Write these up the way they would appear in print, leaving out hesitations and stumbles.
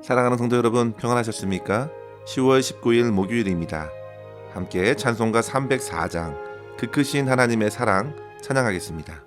사랑하는 성도 여러분, 평안하셨습니까? 10월 19일 목요일입니다. 함께 찬송가 304장 그 크신 하나님의 사랑 찬양하겠습니다.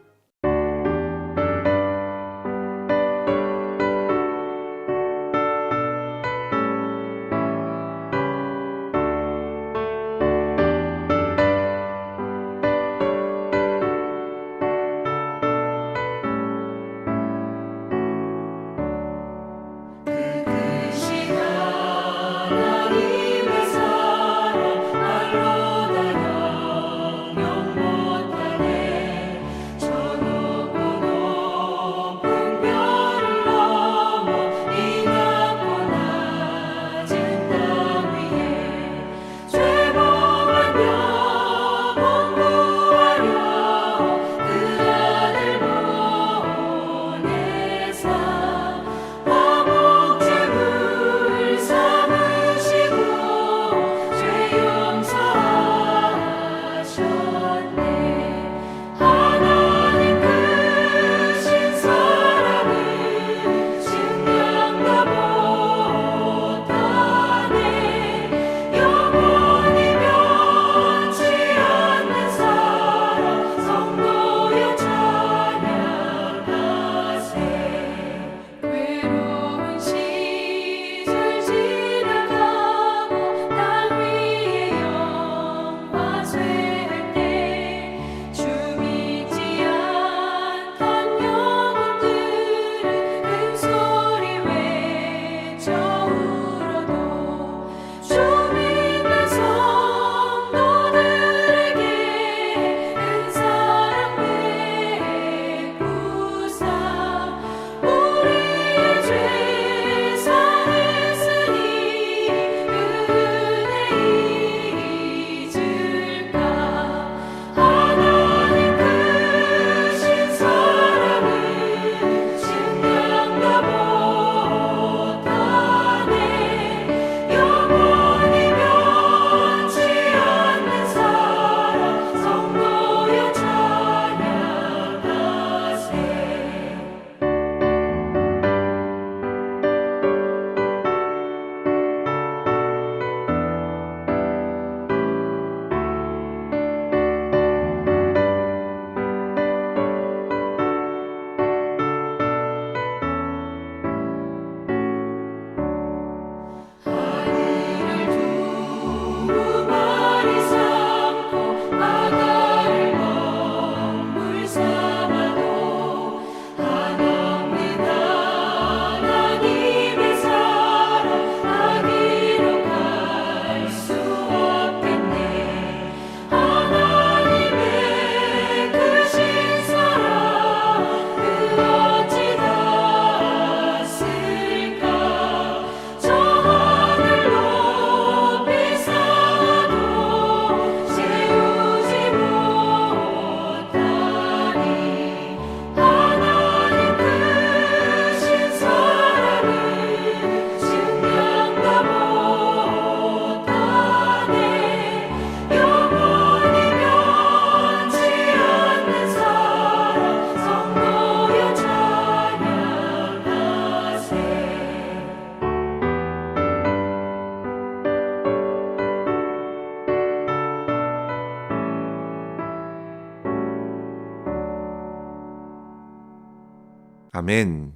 아멘.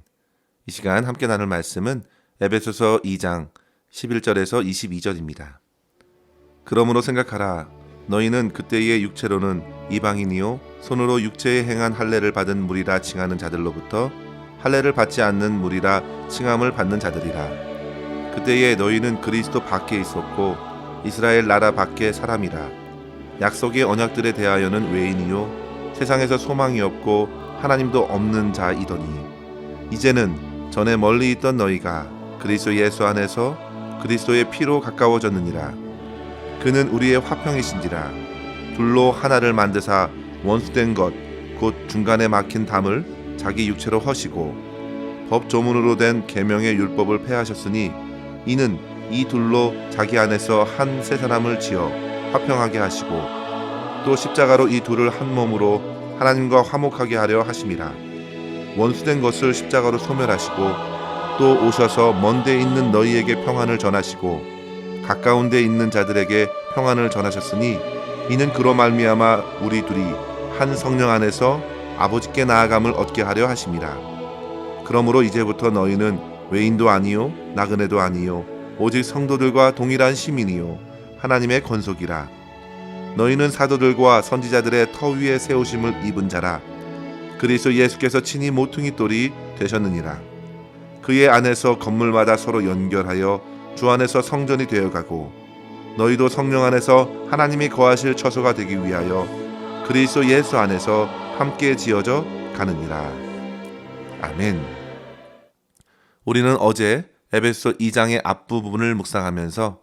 이 시간 함께 나눌 말씀은 에베소서 2장 11절에서 22절입니다. 그러므로 생각하라. 너희는 그때의 육체로는 이방인이요 손으로 육체에 행한 할례를 받은 무리라 칭하는 자들로부터 할례를 받지 않는 무리라 칭함을 받는 자들이라. 그때에 너희는 그리스도 밖에 있었고 이스라엘 나라 밖의 사람이라. 약속의 언약들에 대하여는 외인이요 세상에서 소망이 없고 하나님도 없는 자이더니 이제는 전에 멀리 있던 너희가 그리스도 예수 안에서 그리스도의 피로 가까워졌느니라. 그는 우리의 화평이신지라. 둘로 하나를 만드사 원수된 것 곧 중간에 막힌 담을 자기 육체로 허시고 법 조문으로 된 계명의 율법을 폐하셨으니 이는 이 둘로 자기 안에서 한 새 사람을 지어 화평하게 하시고 또 십자가로 이 둘을 한 몸으로 하나님과 화목하게 하려 하심이라. 원수된 것을 십자가로 소멸하시고 또 오셔서 먼 데 있는 너희에게 평안을 전하시고 가까운 데 있는 자들에게 평안을 전하셨으니 이는 그로 말미암아 우리 둘이 한 성령 안에서 아버지께 나아감을 얻게 하려 하심이라. 그러므로 이제부터 너희는 외인도 아니요 나그네도 아니요 오직 성도들과 동일한 시민이요 하나님의 권속이라. 너희는 사도들과 선지자들의 터 위에 세우심을 입은 자라. 그리스도 예수께서 친히 모퉁이 돌이 되셨느니라. 그의 안에서 건물마다 서로 연결하여 주 안에서 성전이 되어가고 너희도 성령 안에서 하나님이 거하실 처소가 되기 위하여 그리스도 예수 안에서 함께 지어져 가느니라. 아멘. 우리는 어제 에베소 2장의 앞부분을 묵상하면서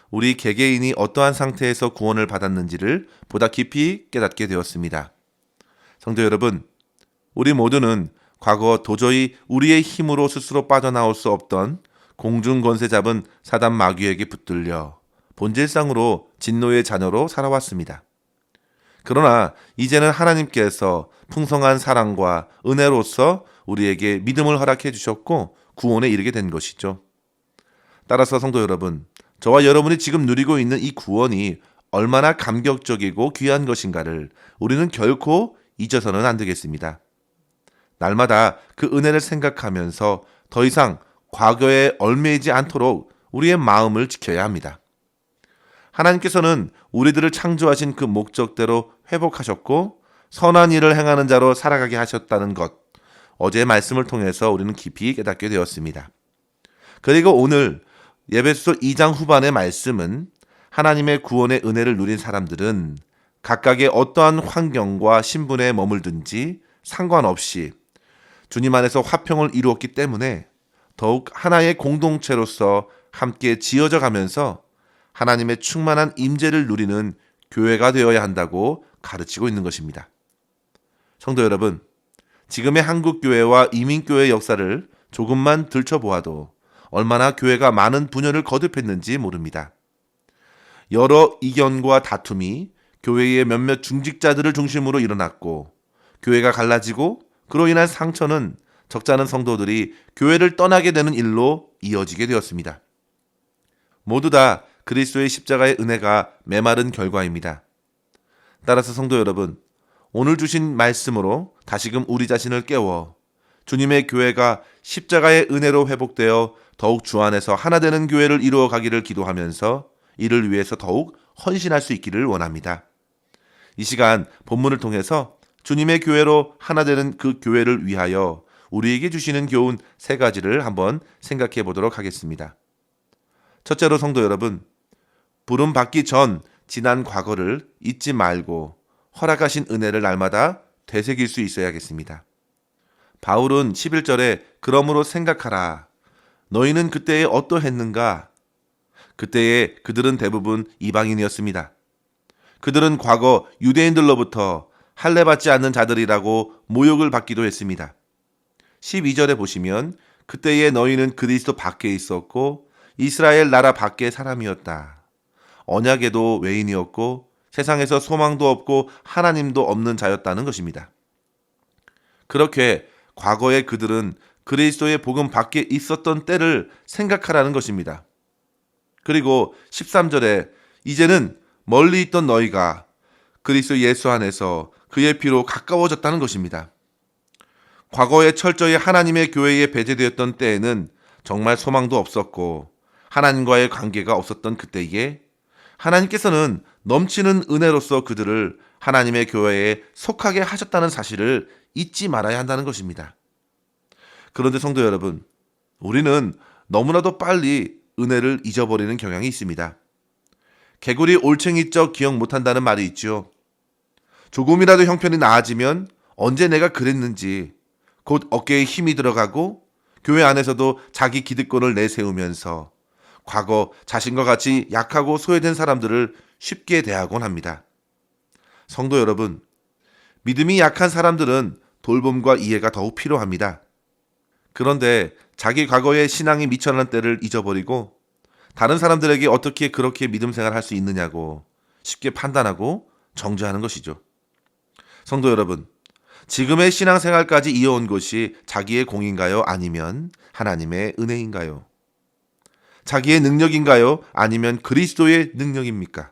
우리 개개인이 어떠한 상태에서 구원을 받았는지를 보다 깊이 깨닫게 되었습니다. 성도 여러분, 우리 모두는 과거 도저히 우리의 힘으로 스스로 빠져나올 수 없던 공중 권세 잡은 사단 마귀에게 붙들려 본질상으로 진노의 자녀로 살아왔습니다. 그러나 이제는 하나님께서 풍성한 사랑과 은혜로서 우리에게 믿음을 허락해 주셨고 구원에 이르게 된 것이죠. 따라서 성도 여러분, 저와 여러분이 지금 누리고 있는 이 구원이 얼마나 감격적이고 귀한 것인가를 우리는 결코 잊어서는 안 되겠습니다. 날마다 그 은혜를 생각하면서 더 이상 과거에 얽매이지 않도록 우리의 마음을 지켜야 합니다. 하나님께서는 우리들을 창조하신 그 목적대로 회복하셨고 선한 일을 행하는 자로 살아가게 하셨다는 것, 어제의 말씀을 통해서 우리는 깊이 깨닫게 되었습니다. 그리고 오늘 에베소 2장 후반의 말씀은 하나님의 구원의 은혜를 누린 사람들은 각각의 어떠한 환경과 신분에 머물든지 상관없이 주님 안에서 화평을 이루었기 때문에 더욱 하나의 공동체로서 함께 지어져 가면서 하나님의 충만한 임재를 누리는 교회가 되어야 한다고 가르치고 있는 것입니다. 성도 여러분, 지금의 한국교회와 이민교회의 역사를 조금만 들춰보아도 얼마나 교회가 많은 분열을 거듭했는지 모릅니다. 여러 이견과 다툼이 교회의 몇몇 중직자들을 중심으로 일어났고 교회가 갈라지고 그로 인한 상처는 적잖은 성도들이 교회를 떠나게 되는 일로 이어지게 되었습니다. 모두 다 그리스도의 십자가의 은혜가 메마른 결과입니다. 따라서 성도 여러분, 오늘 주신 말씀으로 다시금 우리 자신을 깨워 주님의 교회가 십자가의 은혜로 회복되어 더욱 주 안에서 하나 되는 교회를 이루어 가기를 기도하면서 이를 위해서 더욱 헌신할 수 있기를 원합니다. 이 시간 본문을 통해서 주님의 교회로 하나 되는 그 교회를 위하여 우리에게 주시는 교훈 3가지를 한번 생각해 보도록 하겠습니다. 첫째로 성도 여러분, 부름 받기 전 지난 과거를 잊지 말고 허락하신 은혜를 날마다 되새길 수 있어야겠습니다. 바울은 11절에 그러므로 생각하라. 너희는 그때에 어떠했는가? 그때에 그들은 대부분 이방인이었습니다. 그들은 과거 유대인들로부터 할례받지 않는 자들이라고 모욕을 받기도 했습니다. 12절에 보시면 그때에 너희는 그리스도 밖에 있었고 이스라엘 나라 밖의 사람이었다. 언약에도 외인이었고 세상에서 소망도 없고 하나님도 없는 자였다는 것입니다. 그렇게 과거의 그들은 그리스도의 복음 밖에 있었던 때를 생각하라는 것입니다. 그리고 13절에 이제는 멀리 있던 너희가 그리스도 예수 안에서 그의 피로 가까워졌다는 것입니다. 과거에 철저히 하나님의 교회에 배제되었던 때에는 정말 소망도 없었고 하나님과의 관계가 없었던 그때에 하나님께서는 넘치는 은혜로서 그들을 하나님의 교회에 속하게 하셨다는 사실을 잊지 말아야 한다는 것입니다. 그런데 성도 여러분, 우리는 너무나도 빨리 은혜를 잊어버리는 경향이 있습니다. 개구리 올챙이적 기억 못한다는 말이 있죠. 조금이라도 형편이 나아지면 언제 내가 그랬는지 곧 어깨에 힘이 들어가고 교회 안에서도 자기 기득권을 내세우면서 과거 자신과 같이 약하고 소외된 사람들을 쉽게 대하곤 합니다. 성도 여러분, 믿음이 약한 사람들은 돌봄과 이해가 더욱 필요합니다. 그런데 자기 과거의 신앙이 미천한 때를 잊어버리고 다른 사람들에게 어떻게 그렇게 믿음 생활을 할 수 있느냐고 쉽게 판단하고 정죄하는 것이죠. 성도 여러분, 지금의 신앙생활까지 이어온 것이 자기의 공인가요? 아니면 하나님의 은혜인가요? 자기의 능력인가요? 아니면 그리스도의 능력입니까?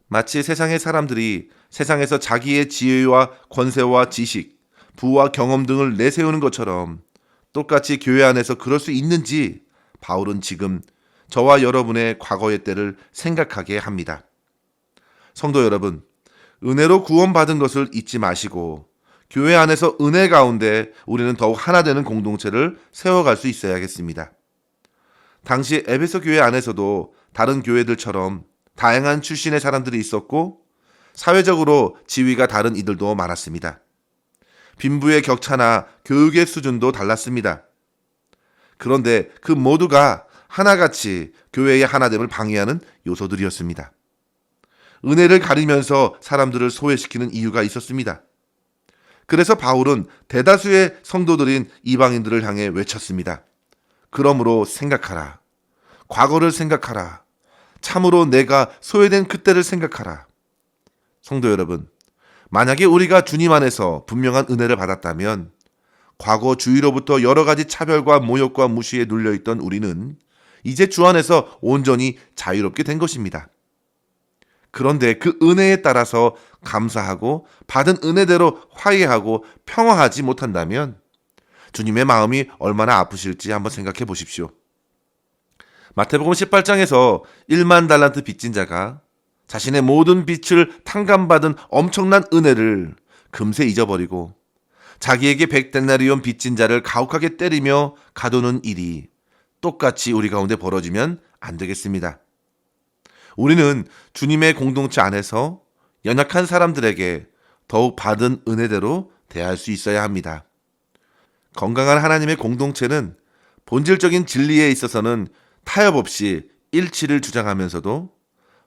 마치 세상의 사람들이 세상에서 자기의 지혜와 권세와 지식, 부와 경험 등을 내세우는 것처럼 똑같이 교회 안에서 그럴 수 있는지 바울은 지금 저와 여러분의 과거의 때를 생각하게 합니다. 성도 여러분, 은혜로 구원받은 것을 잊지 마시고 교회 안에서 은혜 가운데 우리는 더욱 하나 되는 공동체를 세워갈 수 있어야겠습니다. 당시 에베소 교회 안에서도 다른 교회들처럼 다양한 출신의 사람들이 있었고 사회적으로 지위가 다른 이들도 많았습니다. 빈부의 격차나 교육의 수준도 달랐습니다. 그런데 그 모두가 하나같이 교회의 하나됨을 방해하는 요소들이었습니다. 은혜를 가리면서 사람들을 소외시키는 이유가 있었습니다. 그래서 바울은 대다수의 성도들인 이방인들을 향해 외쳤습니다. 그러므로 생각하라. 과거를 생각하라. 참으로 내가 소외된 그때를 생각하라. 성도 여러분, 만약에 우리가 주님 안에서 분명한 은혜를 받았다면 과거 주위로부터 여러 가지 차별과 모욕과 무시에 눌려있던 우리는 이제 주 안에서 온전히 자유롭게 된 것입니다. 그런데 그 은혜에 따라서 감사하고 받은 은혜대로 화해하고 평화하지 못한다면 주님의 마음이 얼마나 아프실지 한번 생각해 보십시오. 마태복음 18장에서 1만 달란트 빚진 자가 자신의 모든 빚을 탕감받은 엄청난 은혜를 금세 잊어버리고 자기에게 100데나리온 빚진 자를 가혹하게 때리며 가두는 일이 똑같이 우리 가운데 벌어지면 안 되겠습니다. 우리는 주님의 공동체 안에서 연약한 사람들에게 더욱 받은 은혜대로 대할 수 있어야 합니다. 건강한 하나님의 공동체는 본질적인 진리에 있어서는 타협 없이 일치를 주장하면서도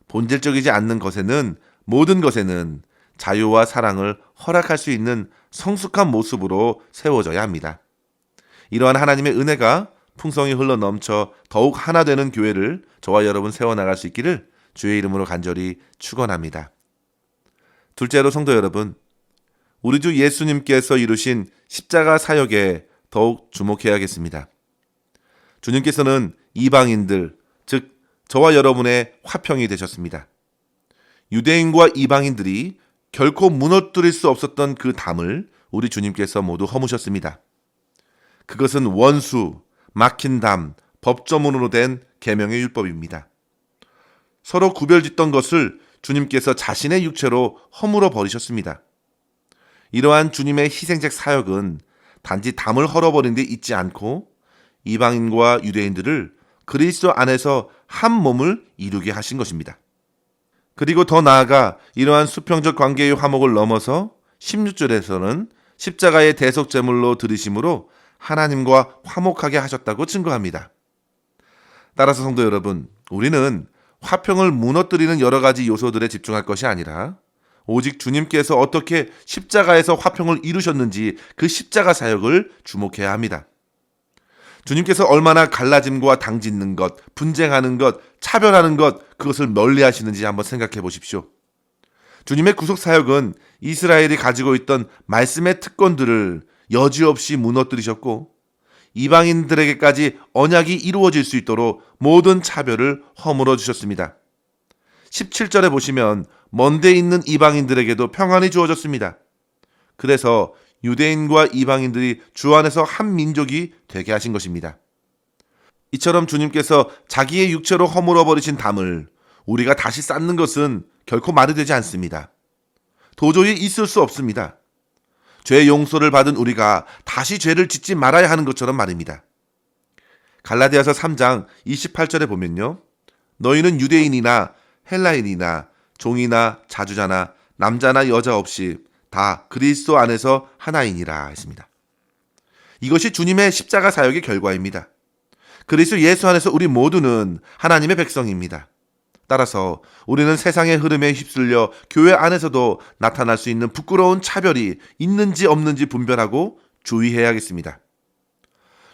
본질적이지 않는 것에는 모든 것에는 자유와 사랑을 허락할 수 있는 성숙한 모습으로 세워져야 합니다. 이러한 하나님의 은혜가 풍성히 흘러넘쳐 더욱 하나 되는 교회를 저와 여러분 세워나갈 수 있기를 주의 이름으로 간절히 축원합니다. 둘째로 성도 여러분, 우리 주 예수님께서 이루신 십자가 사역에 더욱 주목해야겠습니다. 주님께서는 이방인들, 즉 저와 여러분의 화평이 되셨습니다. 유대인과 이방인들이 결코 무너뜨릴 수 없었던 그 담을 우리 주님께서 모두 허무셨습니다. 그것은 원수, 막힌 담, 법조문으로 된 계명의 율법입니다. 서로 구별짓던 것을 주님께서 자신의 육체로 허물어 버리셨습니다. 이러한 주님의 희생적 사역은 단지 담을 헐어버린 데 있지 않고 이방인과 유대인들을 그리스도 안에서 한 몸을 이루게 하신 것입니다. 그리고 더 나아가 이러한 수평적 관계의 화목을 넘어서 16절에서는 십자가의 대속제물로 들이심으로 하나님과 화목하게 하셨다고 증거합니다. 따라서 성도 여러분, 우리는 화평을 무너뜨리는 여러 가지 요소들에 집중할 것이 아니라 오직 주님께서 어떻게 십자가에서 화평을 이루셨는지 그 십자가 사역을 주목해야 합니다. 주님께서 얼마나 갈라짐과 당짓는 것, 분쟁하는 것, 차별하는 것, 그것을 멀리 하시는지 한번 생각해 보십시오. 주님의 구속 사역은 이스라엘이 가지고 있던 말씀의 특권들을 여지없이 무너뜨리셨고 이방인들에게까지 언약이 이루어질 수 있도록 모든 차별을 허물어 주셨습니다. 17절에 보시면 먼데 있는 이방인들에게도 평안이 주어졌습니다. 그래서 유대인과 이방인들이 주 안에서 한 민족이 되게 하신 것입니다. 이처럼 주님께서 자기의 육체로 허물어 버리신 담을 우리가 다시 쌓는 것은 결코 말이 되지 않습니다. 도저히 있을 수 없습니다. 죄 용서를 받은 우리가 다시 죄를 짓지 말아야 하는 것처럼 말입니다. 갈라디아서 3장 28절에 보면요, 너희는 유대인이나 헬라인이나 종이나 자주자나 남자나 여자 없이 다 그리스도 안에서 하나이니라 했습니다. 이것이 주님의 십자가 사역의 결과입니다. 그리스도 예수 안에서 우리 모두는 하나님의 백성입니다. 따라서 우리는 세상의 흐름에 휩쓸려 교회 안에서도 나타날 수 있는 부끄러운 차별이 있는지 없는지 분별하고 주의해야겠습니다.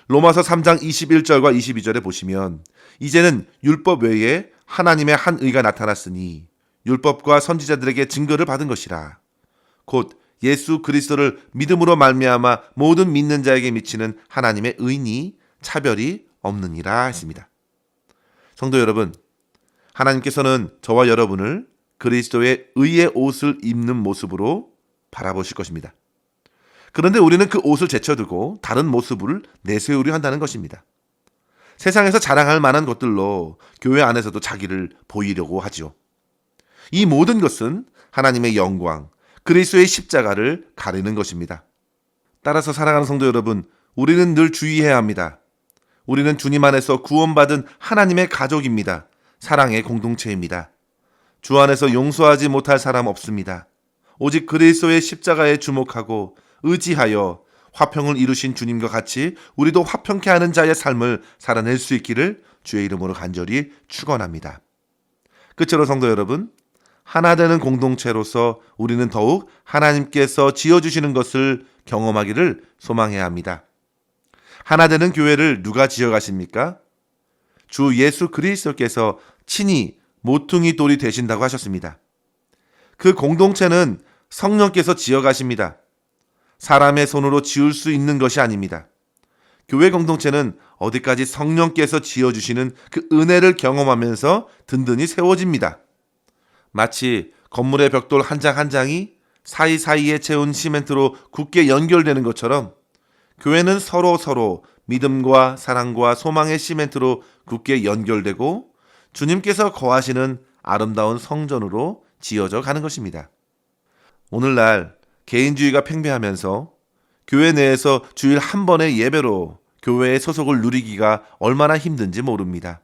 로마서 3장 21절과 22절에 보시면 이제는 율법 외에 하나님의 한 의가 나타났으니 율법과 선지자들에게 증거를 받은 것이라 곧 예수 그리스도를 믿음으로 말미암아 모든 믿는 자에게 미치는 하나님의 의니 차별이 없느니라 했습니다. 성도 여러분, 하나님께서는 저와 여러분을 그리스도의 의의 옷을 입는 모습으로 바라보실 것입니다. 그런데 우리는 그 옷을 제쳐두고 다른 모습을 내세우려 한다는 것입니다. 세상에서 자랑할 만한 것들로 교회 안에서도 자기를 보이려고 하죠. 이 모든 것은 하나님의 영광, 그리스도의 십자가를 가리는 것입니다. 따라서 사랑하는 성도 여러분, 우리는 늘 주의해야 합니다. 우리는 주님 안에서 구원받은 하나님의 가족입니다. 사랑의 공동체입니다. 주 안에서 용서하지 못할 사람 없습니다. 오직 그리스도의 십자가에 주목하고 의지하여 화평을 이루신 주님과 같이 우리도 화평케 하는 자의 삶을 살아낼 수 있기를 주의 이름으로 간절히 축원합니다. 끝으로 성도 여러분, 하나 되는 공동체로서 우리는 더욱 하나님께서 지어주시는 것을 경험하기를 소망해야 합니다. 하나 되는 교회를 누가 지어가십니까? 주 예수 그리스도께서 친히 모퉁이 돌이 되신다고 하셨습니다. 그 공동체는 성령께서 지어가십니다. 사람의 손으로 지을 수 있는 것이 아닙니다. 교회 공동체는 어디까지 성령께서 지어주시는 그 은혜를 경험하면서 든든히 세워집니다. 마치 건물의 벽돌 한 장 한 장이 사이사이에 채운 시멘트로 굳게 연결되는 것처럼 교회는 서로 믿음과 사랑과 소망의 시멘트로 굳게 연결되고 주님께서 거하시는 아름다운 성전으로 지어져 가는 것입니다. 오늘날 개인주의가 팽배하면서 교회 내에서 주일 한 번의 예배로 교회의 소속을 누리기가 얼마나 힘든지 모릅니다.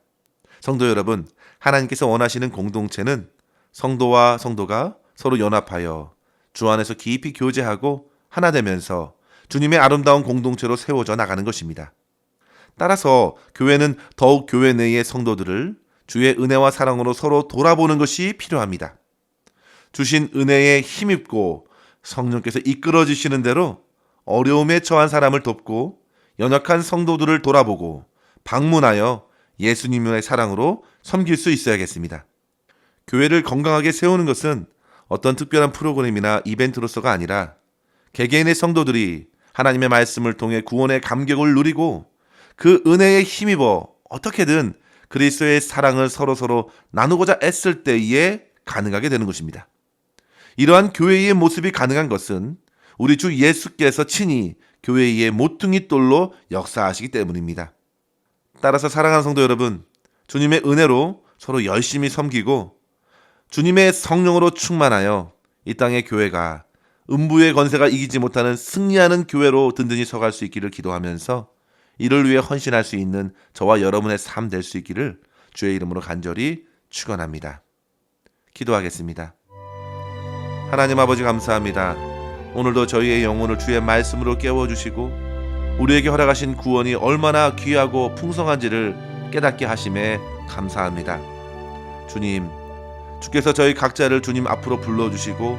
성도 여러분, 하나님께서 원하시는 공동체는 성도와 성도가 서로 연합하여 주 안에서 깊이 교제하고 하나 되면서 주님의 아름다운 공동체로 세워져 나가는 것입니다. 따라서 교회는 더욱 교회 내의 성도들을 주의 은혜와 사랑으로 서로 돌아보는 것이 필요합니다. 주신 은혜에 힘입고 성령께서 이끌어 주시는 대로 어려움에 처한 사람을 돕고 연약한 성도들을 돌아보고 방문하여 예수님의 사랑으로 섬길 수 있어야겠습니다. 교회를 건강하게 세우는 것은 어떤 특별한 프로그램이나 이벤트로서가 아니라 개개인의 성도들이 하나님의 말씀을 통해 구원의 감격을 누리고 그 은혜에 힘입어 어떻게든 그리스도의 사랑을 서로 나누고자 애쓸 때에 가능하게 되는 것입니다. 이러한 교회의 모습이 가능한 것은 우리 주 예수께서 친히 교회의 모퉁이 돌로 역사하시기 때문입니다. 따라서 사랑하는 성도 여러분, 주님의 은혜로 서로 열심히 섬기고 주님의 성령으로 충만하여 이 땅의 교회가 음부의 권세가 이기지 못하는 승리하는 교회로 든든히 서갈 수 있기를 기도하면서 이를 위해 헌신할 수 있는 저와 여러분의 삶 될 수 있기를 주의 이름으로 간절히 축원합니다. 기도하겠습니다. 하나님 아버지 감사합니다. 오늘도 저희의 영혼을 주의 말씀으로 깨워주시고 우리에게 허락하신 구원이 얼마나 귀하고 풍성한지를 깨닫게 하심에 감사합니다. 주님, 주께서 저희 각자를 주님 앞으로 불러주시고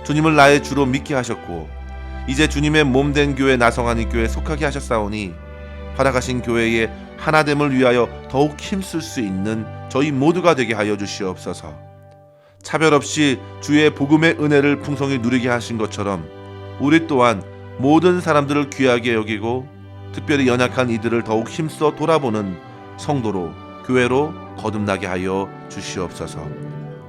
주님을 나의 주로 믿게 하셨고 이제 주님의 몸된 교회 나성하니 교회에 속하게 하셨사오니 허락하신 교회의 하나됨을 위하여 더욱 힘쓸 수 있는 저희 모두가 되게 하여 주시옵소서. 차별 없이 주의 복음의 은혜를 풍성히 누리게 하신 것처럼 우리 또한 모든 사람들을 귀하게 여기고 특별히 연약한 이들을 더욱 힘써 돌아보는 성도로 교회로 거듭나게 하여 주시옵소서.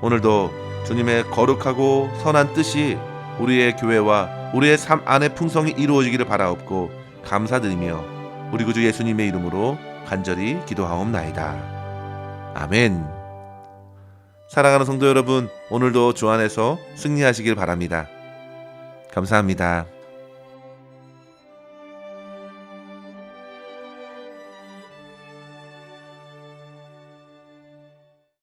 오늘도 주님의 거룩하고 선한 뜻이 우리의 교회와 우리의 삶 안에 풍성히 이루어지기를 바라옵고 감사드리며 우리 구주 예수님의 이름으로 간절히 기도하옵나이다. 아멘. 사랑하는 성도 여러분, 오늘도 주 안에서 승리하시길 바랍니다. 감사합니다.